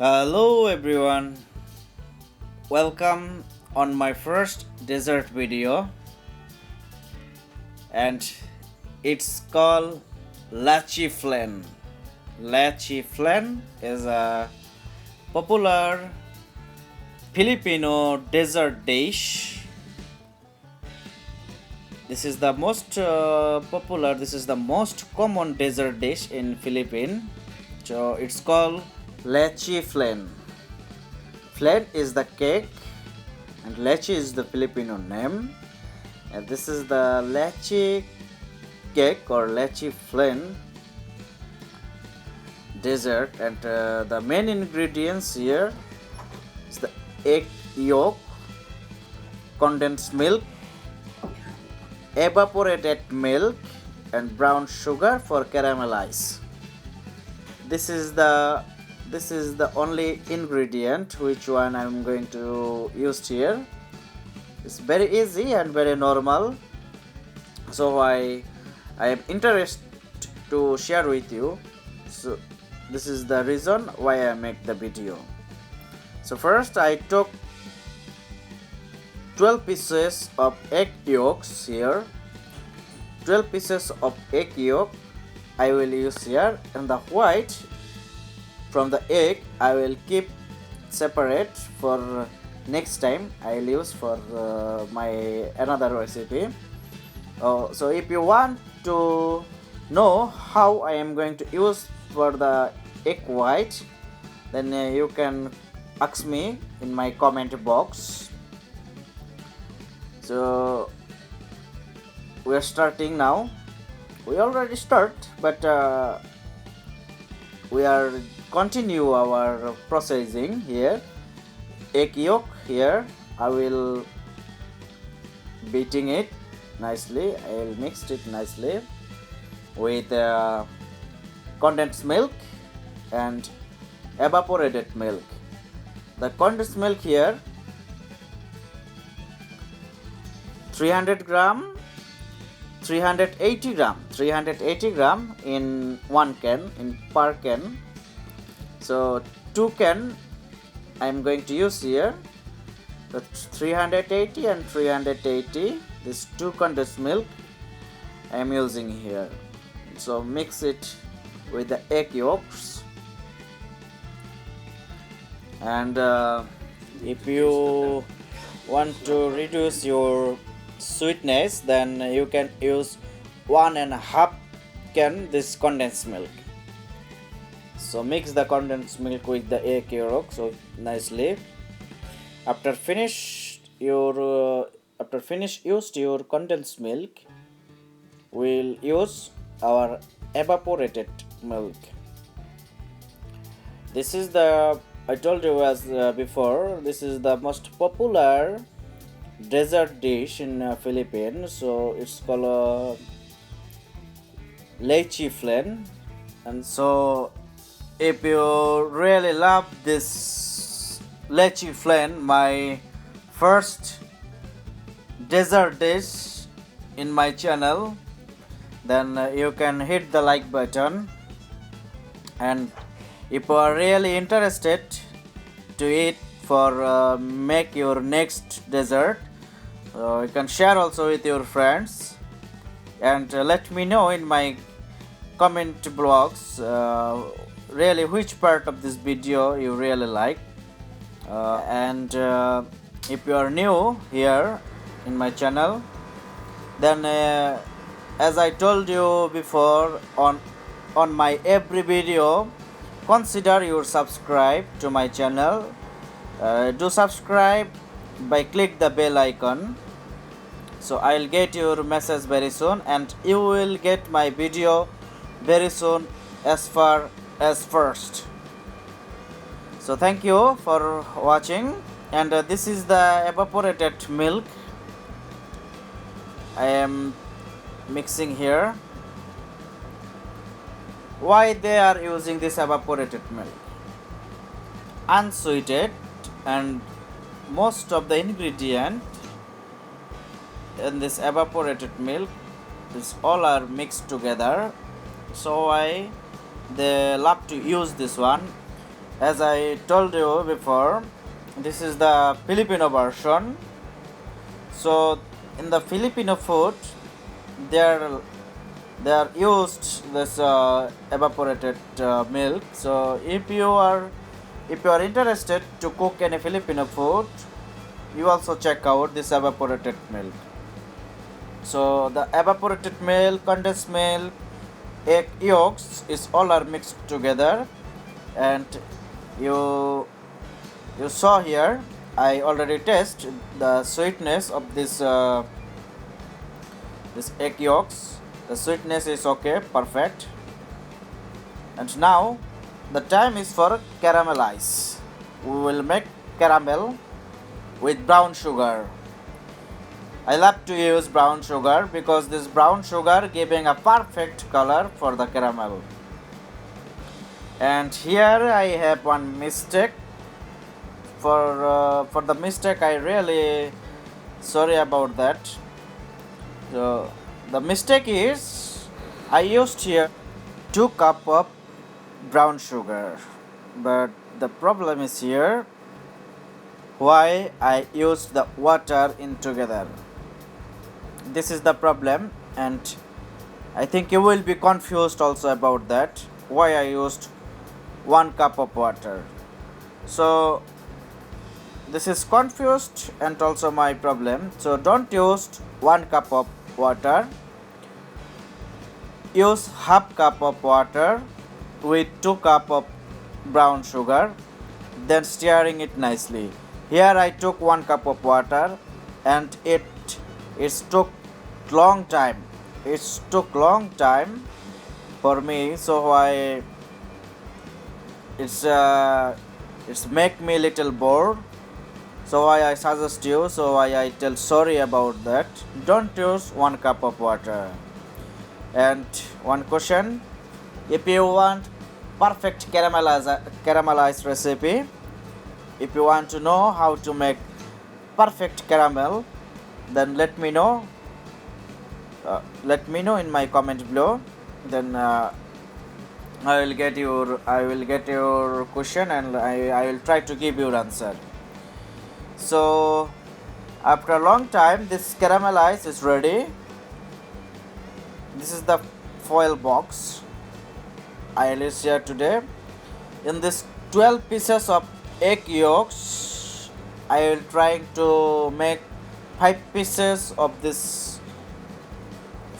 Hello everyone, welcome on my first dessert video, and it's called Leche Flan. Leche Flan is a popular Filipino dessert dish. This is the most popular, this is the most common dessert dish in Philippines. So it's called Leche Flan. Flan is the cake and leche is the Filipino name. And this is the leche cake or leche flan dessert, and the main ingredients here is the egg yolk, condensed milk, evaporated milk, and brown sugar for caramelize. This is the only ingredient which one I'm going to use here. It's very easy and very normal, so I am interested to share with you. So this is the reason why I make the video. So first I took 12 pieces of egg yolks here. 12 pieces of egg yolk I will use here, and the white from the egg I will keep separate for next time I will use for my another recipe. So if you want to know how I am going to use for the egg white, then you can ask me in my comment box. So we are starting now. We already start, but we are continue our processing here. Egg yolk here, I will beating it nicely. I will mix it nicely with condensed milk and evaporated milk. The condensed milk here 300 gram, 380 gram in one can, in per can. So 2 can I'm going to use here. So 380 and 380, this 2 condensed milk I am using here. So mix it with the egg yolks, and if you want to reduce your sweetness, then you can use 1.5 can this condensed milk. So mix the condensed milk with the egg yolk so nicely. After finish used your condensed milk, we'll use our evaporated milk. This is the, I told you as before, this is the most popular dessert dish in Philippines. So it's called Leche Flan. And so if you really love this Leche Flan, my first dessert dish in my channel, then you can hit the like button. And if you are really interested to eat for make your next dessert, you can share also with your friends, and let me know in my comment blogs really which part of this video you really like. And if you are new here in my channel, then as I told you before, on my every video, consider you subscribe to my channel. Do subscribe by click the bell icon, so I'll get your message very soon, and you will get my video very soon as far as first. So thank you for watching. And this is the evaporated milk I am mixing here. Why they are using this evaporated milk? Unsweetened, and most of the ingredient in this evaporated milk, this all are mixed together. So why they love to use this one. As I told you before, this is the Filipino version. So in the Filipino food, they are used this evaporated milk. So if you are interested to cook any Filipino food, you also check out this evaporated milk. So the evaporated milk, condensed milk, egg yolks is all are mixed together, and you you saw here. I already test the sweetness of this egg yolks. The sweetness is okay, perfect. And now the time is for caramelize. We will make caramel with brown sugar. I love to use brown sugar because this brown sugar giving a perfect color for the caramel. And here I have one mistake. For the mistake, I really sorry about that. So the mistake is I used here 2 cup of brown sugar, but the problem is here why I used the water in together. This is the problem, and I think you will be confused also about that why I used 1 cup of water. So this is confused and also my problem. So don't use 1 cup of water. Use half cup of water with 2 cup of brown sugar, then stirring it nicely. Here I took 1 cup of water, and it took long time. It took long time for me, so it's make me little bored. So I suggest you. So I tell sorry about that. Don't use 1 cup of water. And one question: if you want perfect caramelized recipe, if you want to know how to make perfect caramel, then let me know. Let me know in my comment below. Then I will get your question, and I will try to give you answer. So after a long time, this caramelize is ready. This is the foil box I will share today. In this 12 pieces of egg yolks, I will try to make 5 pieces of this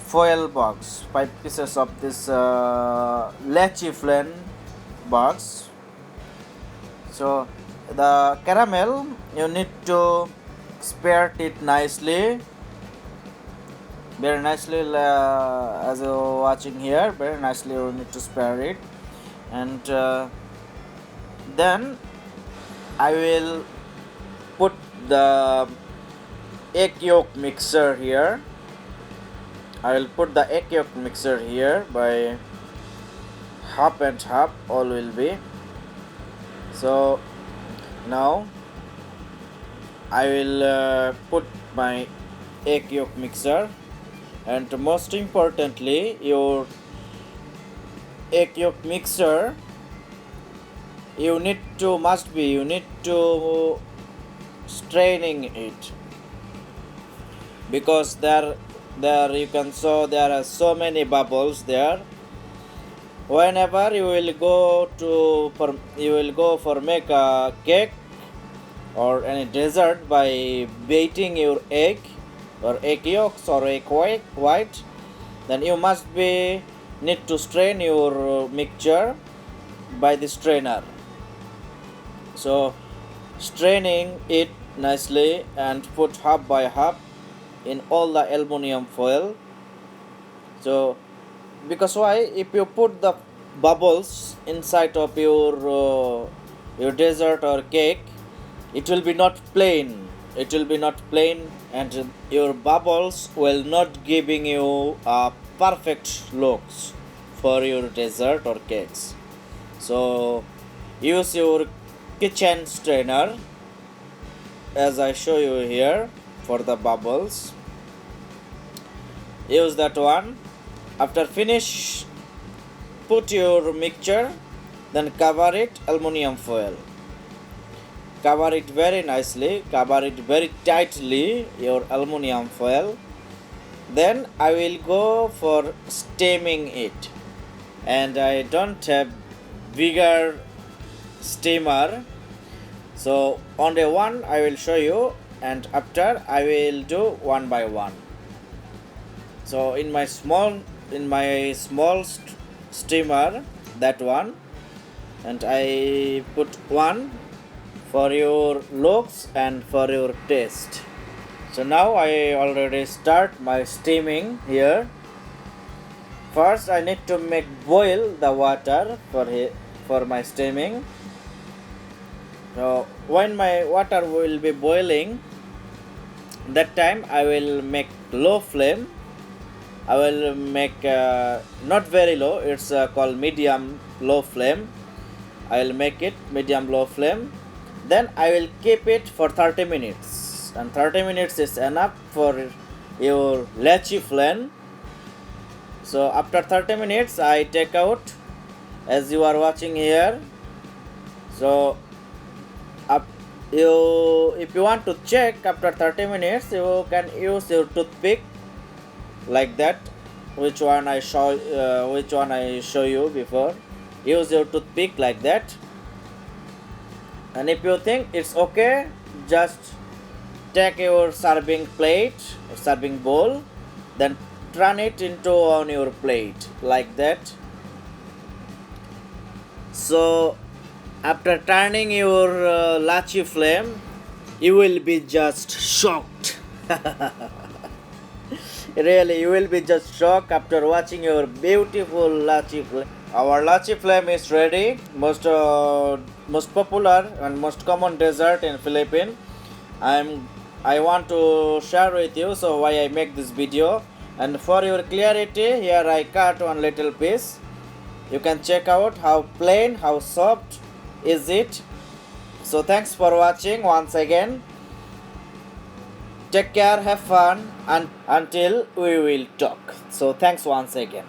foil box, 5 pieces of this Leche Flan box. So the caramel, you need to spare it nicely, very nicely, as you're watching here. Very nicely you need to spare it, and then I will put the egg yolk mixer here. I will put the egg yolk mixer here by half and half, all will be. So now I will put my egg yolk mixer, and most importantly, your egg yolk mixer, you need to straining it, because there you can saw there are so many bubbles there. Whenever you will go for make a cake or any dessert by beating your egg or egg yolks or egg white, then you must need to strain your mixture by the strainer. So straining it nicely and put half by half in all the aluminum foil. So because why, if you put the bubbles inside of your dessert or cake, it will be not plain, and your bubbles will not giving you a perfect looks for your dessert or cakes. So use your kitchen strainer as I show you here for the bubbles. Use that one. After finish, put your mixture Then cover it aluminum foil. Cover it very nicely, cover it very tightly, your aluminum foil. Then I will go for steaming it, and I don't have bigger steamer, so on day one I will show you, and after I will do one by one. So in my small steamer, that one, and I put one for your looks and for your taste. So now I already start my steaming here. First I need to make boil the water for my steaming. So when my water will be boiling, that time I will make low flame. I will make not very low, it's called medium low flame. I will make it medium low flame. Then I will keep it for 30 minutes, and 30 minutes is enough for your Leche Flan. So after 30 minutes I take out, as you are watching here. So if you want to check after 30 minutes, you can use your toothpick like that, which one I show you before. Use your toothpick like that, and if you think it's okay, just take your serving plate, serving bowl, then turn it into on your plate like that. So after turning your Leche Flan, you will be just shocked. Really, you will be just shocked after watching your beautiful Leche Flan. Our Leche Flan is ready. Most popular and most common dessert in Philippines. I want to share with you, so why I make this video. And for your clarity, here I cut one little piece. You can check out how plain, how soft is it. So thanks for watching once again. Take care, have fun, and until we will talk. So thanks once again.